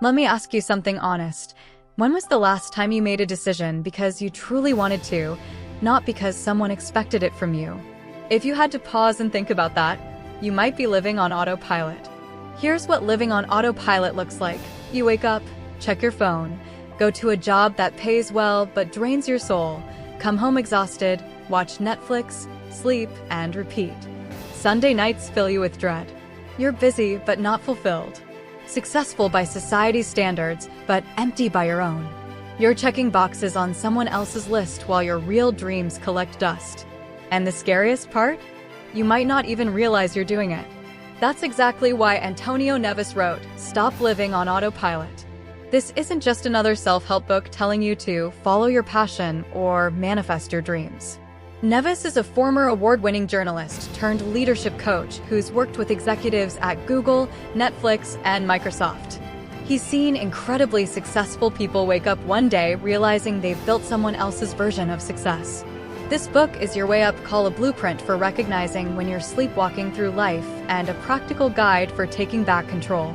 Let me ask you something honest. When was the last time you made a decision because you truly wanted to, not because someone expected it from you? If you had to pause and think about that, you might be living on autopilot. Here's what living on autopilot looks like. You wake up, check your phone, go to a job that pays well but drains your soul, come home exhausted, watch Netflix, sleep, and repeat. Sunday nights fill you with dread. You're busy but not fulfilled. Successful by society's standards, but empty by your own. You're checking boxes on someone else's list while your real dreams collect dust. And the scariest part? You might not even realize you're doing it. That's exactly why Antonio Neves wrote, "Stop living on autopilot." This isn't just another self-help book telling you to follow your passion or manifest your dreams. Neves is a former award-winning journalist turned leadership coach who's worked with executives at Google, Netflix, and Microsoft. He's seen incredibly successful people wake up one day realizing they've built someone else's version of success. This book is your way-up call, a blueprint for recognizing when you're sleepwalking through life and a practical guide for taking back control.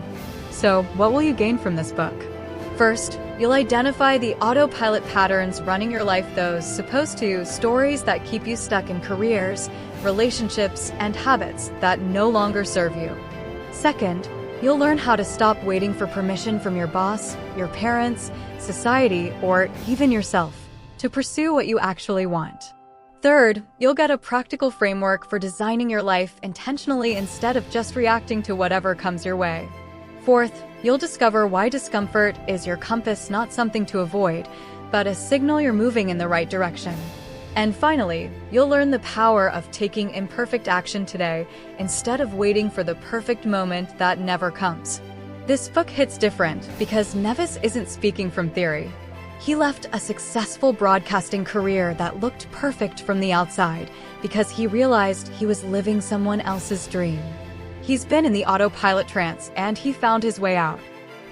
So, what will you gain from this book? First, you'll identify the autopilot patterns running your life, those supposed to stories that keep you stuck in careers, relationships, and habits that no longer serve you. Second, you'll learn how to stop waiting for permission from your boss, your parents, society, or even yourself to pursue what you actually want. Third, you'll get a practical framework for designing your life intentionally instead of just reacting to whatever comes your way. Fourth, you'll discover why discomfort is your compass, not something to avoid, but a signal you're moving in the right direction. And finally, you'll learn the power of taking imperfect action today instead of waiting for the perfect moment that never comes. This book hits different because Neves isn't speaking from theory. He left a successful broadcasting career that looked perfect from the outside because he realized he was living someone else's dream. He's been in the autopilot trance and he found his way out.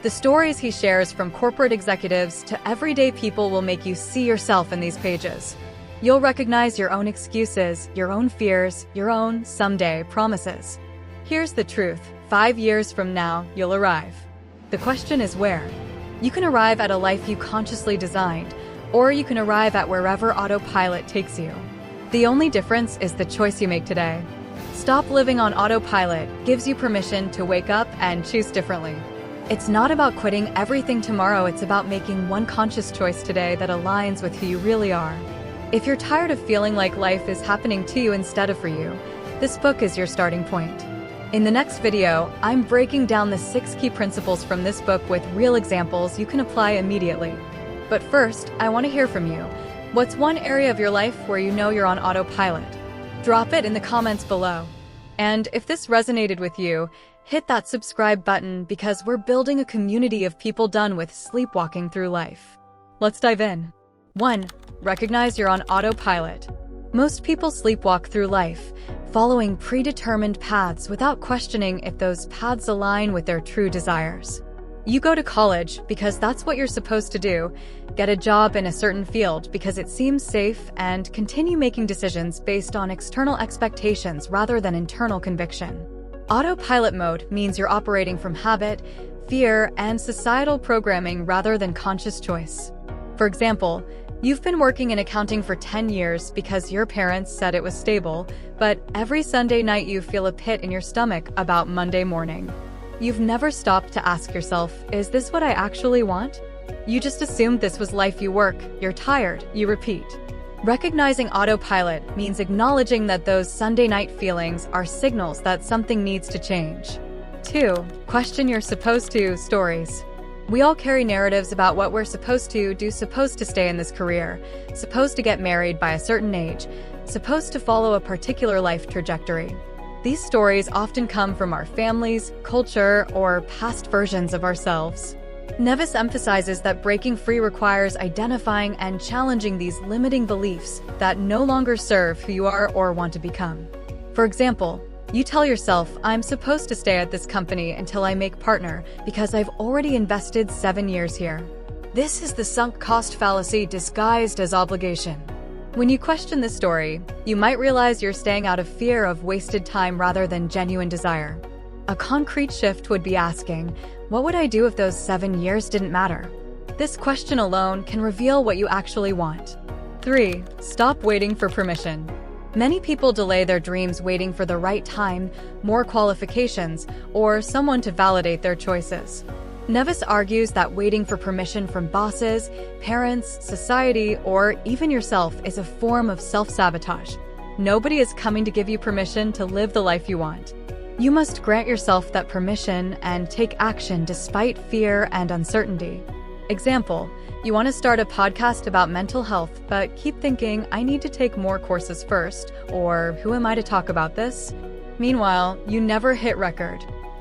The stories he shares from corporate executives to everyday people will make you see yourself in these pages. You'll recognize your own excuses, your own fears, your own someday promises. Here's the truth: 5 years from now, you'll arrive. The question is where? You can arrive at a life you consciously designed, or you can arrive at wherever autopilot takes you. The only difference is the choice you make today. Stop living on autopilot gives you permission to wake up and choose differently. It's not about quitting everything tomorrow, it's about making one conscious choice today that aligns with who you really are. If you're tired of feeling like life is happening to you instead of for you, this book is your starting point. In the next video, I'm breaking down the 6 key principles from this book with real examples you can apply immediately. But first, I want to hear from you. What's one area of your life where you know you're on autopilot? Drop it in the comments below. And if this resonated with you, hit that subscribe button because we're building a community of people done with sleepwalking through life. Let's dive in. 1. Recognize you're on autopilot. Most people sleepwalk through life, following predetermined paths without questioning if those paths align with their true desires. You go to college because that's what you're supposed to do, get a job in a certain field because it seems safe, and continue making decisions based on external expectations rather than internal conviction. Autopilot mode means you're operating from habit, fear, and societal programming rather than conscious choice. For example, you've been working in accounting for 10 years because your parents said it was stable, but every Sunday night you feel a pit in your stomach about Monday morning. You've never stopped to ask yourself, is this what I actually want? You just assumed this was life. You work, you're tired, you repeat. Recognizing autopilot means acknowledging that those Sunday night feelings are signals that something needs to change. 2. Question your supposed to stories. We all carry narratives about what we're supposed to do, supposed to stay in this career, supposed to get married by a certain age, supposed to follow a particular life trajectory. These stories often come from our families, culture, or past versions of ourselves. Neves emphasizes that breaking free requires identifying and challenging these limiting beliefs that no longer serve who you are or want to become. For example, you tell yourself, I'm supposed to stay at this company until I make partner because I've already invested 7 years here. This is the sunk cost fallacy disguised as obligation. When you question this story, you might realize you're staying out of fear of wasted time rather than genuine desire. A concrete shift would be asking, What would I do if those 7 years didn't matter? This question alone can reveal what you actually want. 3. Stop waiting for permission. Many people delay their dreams waiting for the right time, more qualifications, or someone to validate their choices. Neves argues that waiting for permission from bosses, parents, society, or even yourself is a form of self-sabotage. Nobody is coming to give you permission to live the life you want. You must grant yourself that permission and take action despite fear and uncertainty. Example, you want to start a podcast about mental health, but keep thinking, I need to take more courses first, or who am I to talk about this? Meanwhile, you never hit record.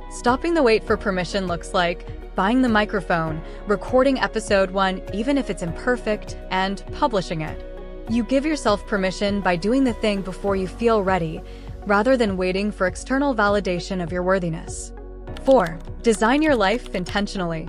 Stopping the wait for permission looks like buying the microphone, recording episode 1 even if it's imperfect, and publishing it. You give yourself permission by doing the thing before you feel ready, rather than waiting for external validation of your worthiness. 4. Design your life intentionally.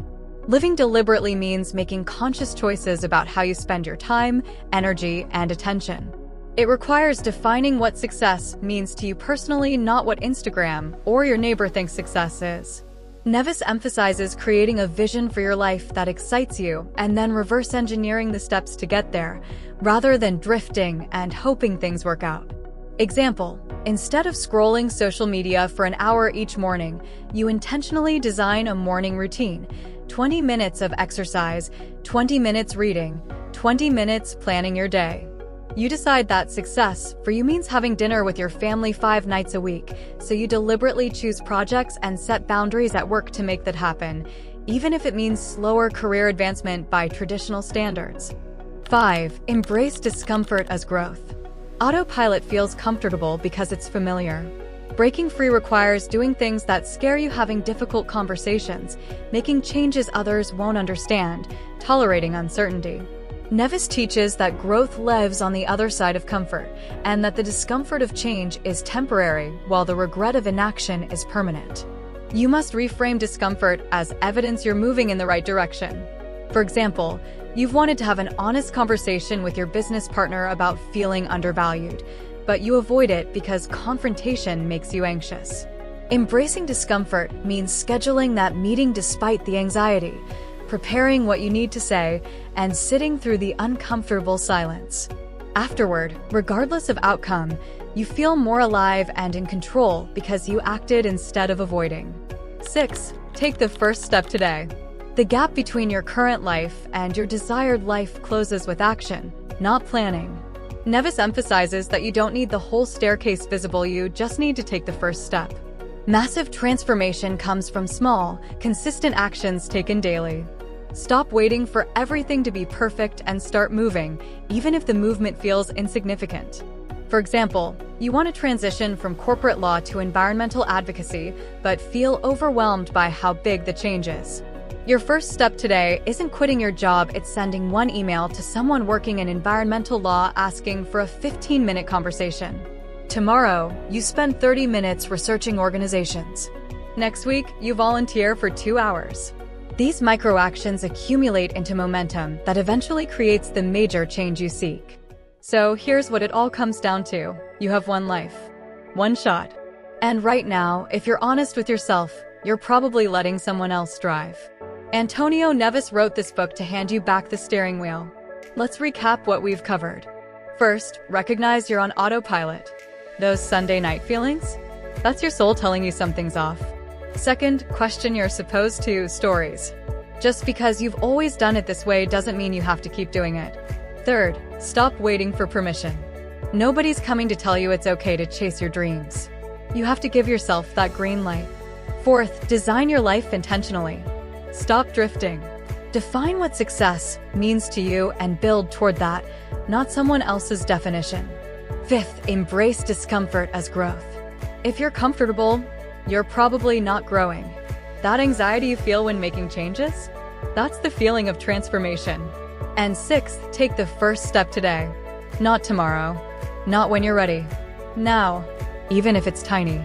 Living deliberately means making conscious choices about how you spend your time, energy, and attention. It requires defining what success means to you personally, not what Instagram or your neighbor thinks success is. Neves emphasizes creating a vision for your life that excites you and then reverse engineering the steps to get there, rather than drifting and hoping things work out. Example, instead of scrolling social media for an hour each morning, you intentionally design a morning routine: 20 minutes of exercise, 20 minutes reading, 20 minutes planning your day. You decide that success for you means having dinner with your family 5 nights a week, so you deliberately choose projects and set boundaries at work to make that happen, even if it means slower career advancement by traditional standards. 5. Embrace discomfort as growth. Autopilot feels comfortable because it's familiar. Breaking free requires doing things that scare you, having difficult conversations, making changes others won't understand, tolerating uncertainty. Neves teaches that growth lives on the other side of comfort, and that the discomfort of change is temporary while the regret of inaction is permanent. You must reframe discomfort as evidence you're moving in the right direction. For example, you've wanted to have an honest conversation with your business partner about feeling undervalued, but you avoid it because confrontation makes you anxious. Embracing discomfort means scheduling that meeting despite the anxiety, preparing what you need to say, and sitting through the uncomfortable silence. Afterward, regardless of outcome, you feel more alive and in control because you acted instead of avoiding. 6. Take the first step today. The gap between your current life and your desired life closes with action, not planning. Neves emphasizes that you don't need the whole staircase visible, you just need to take the first step. Massive transformation comes from small, consistent actions taken daily. Stop waiting for everything to be perfect and start moving, even if the movement feels insignificant. For example, you want to transition from corporate law to environmental advocacy, but feel overwhelmed by how big the change is. Your first step today isn't quitting your job, it's sending one email to someone working in environmental law asking for a 15-minute conversation. Tomorrow, you spend 30 minutes researching organizations. Next week, you volunteer for 2 hours. These micro-actions accumulate into momentum that eventually creates the major change you seek. So here's what it all comes down to. You have one life, one shot. And right now, if you're honest with yourself, you're probably letting someone else drive. Antonio Neves wrote this book to hand you back the steering wheel. Let's recap what we've covered. First, recognize you're on autopilot. Those Sunday night feelings? That's your soul telling you something's off. Second, question your supposed to stories. Just because you've always done it this way doesn't mean you have to keep doing it. Third, stop waiting for permission. Nobody's coming to tell you it's okay to chase your dreams. You have to give yourself that green light. Fourth, design your life intentionally. Stop drifting. Define what success means to you and build toward that, not someone else's definition. Fifth, embrace discomfort as growth. If you're comfortable, you're probably not growing. That anxiety you feel when making changes? That's the feeling of transformation. And sixth, take the first step today. Not tomorrow. Not when you're ready. Now. Even if it's tiny.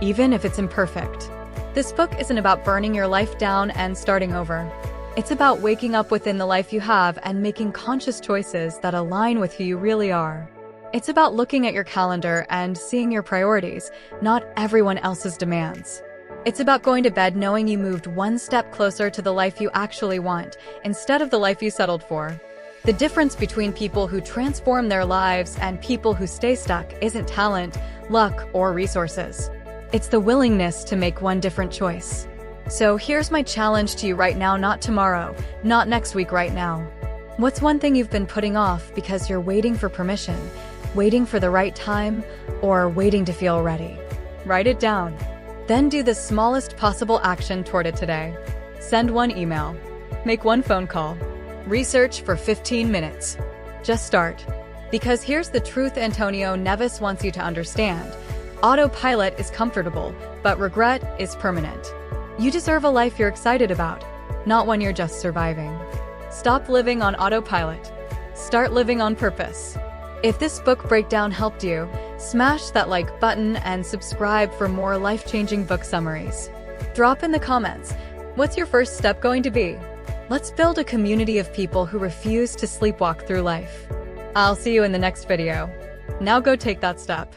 Even if it's imperfect. This book isn't about burning your life down and starting over. It's about waking up within the life you have and making conscious choices that align with who you really are. It's about looking at your calendar and seeing your priorities, not everyone else's demands. It's about going to bed knowing you moved one step closer to the life you actually want, instead of the life you settled for. The difference between people who transform their lives and people who stay stuck isn't talent, luck, or resources. It's the willingness to make one different choice. So here's my challenge to you right now, not tomorrow, not next week, right now. What's one thing you've been putting off because you're waiting for permission, waiting for the right time, or waiting to feel ready? Write it down. Then do the smallest possible action toward it today. Send one email. Make one phone call. Research for 15 minutes. Just start. Because here's the truth Antonio Neves wants you to understand. Autopilot is comfortable, but regret is permanent. You deserve a life you're excited about, not one you're just surviving. Stop living on autopilot. Start living on purpose. If this book breakdown helped you, smash that like button and subscribe for more life-changing book summaries. Drop in the comments, what's your first step going to be? Let's build a community of people who refuse to sleepwalk through life. I'll see you in the next video. Now go take that step.